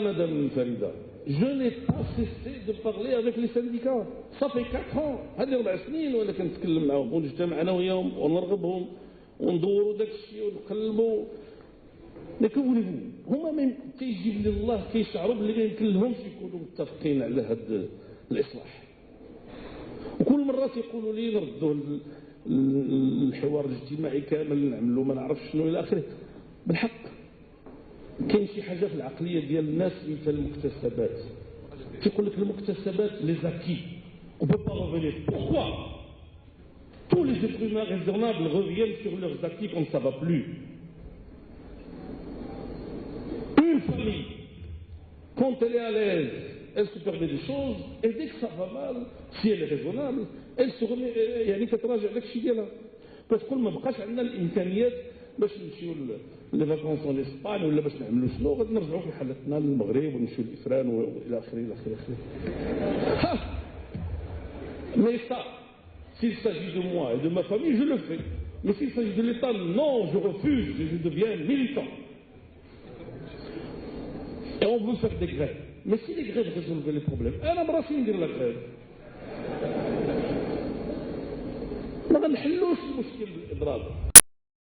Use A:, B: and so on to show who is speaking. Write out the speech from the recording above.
A: Madame Farida, je n'ai pas cessé de parler avec les syndicats. Ça fait 4 ans. هذه 4 سنين ولا كنتكلم معاهم ونجتمع انا وياهم ونرغبهم وندوروا داك الشيء ونقلبوا. لكن وليفو هما من كيجيب الله كيشعروا بلي ما يمكن لهمش يكونوا متفقين على هذا الاصلاح. وكل مره تيقولوا لي نردوا الحوار الاجتماعي كامل نعملوا ما نعرفش شنو الى اخره. بالحق كاين شي حاجه في العقليه ديال الناس مثل المكتسبات. تيقول لك المكتسبات لي زاكي on peut pas revenir. Pourquoi? Tous les êtres humains raisonnables reviennent sur leurs acquis quand ça va plus. Une famille, quand elle est à l'aise, elle se permet des choses, et dès que ça va mal, si elle est raisonnable, elle se remet, يعني تتراجع داك الشيء ديالها. كتقول ما بقاش عندنا الامكانيات باش نمشيو لي فاكونس اون اسبان ولا باش نعملوا شنو، غادي نرجعوا في حالتنا للمغرب ونمشيو للافران والى اخره الى اخره الى اخره. Mais ça, s'il s'agit de moi et de ma famille, je le fais. Mais s'il s'agit de l'État, non, je refuse et je deviens militant. Et on veut faire des grèves. Mais si les grèves résolvaient les problèmes, أنا براسي ندير لا grève. ما غنحلوش المشكل بالإضراب.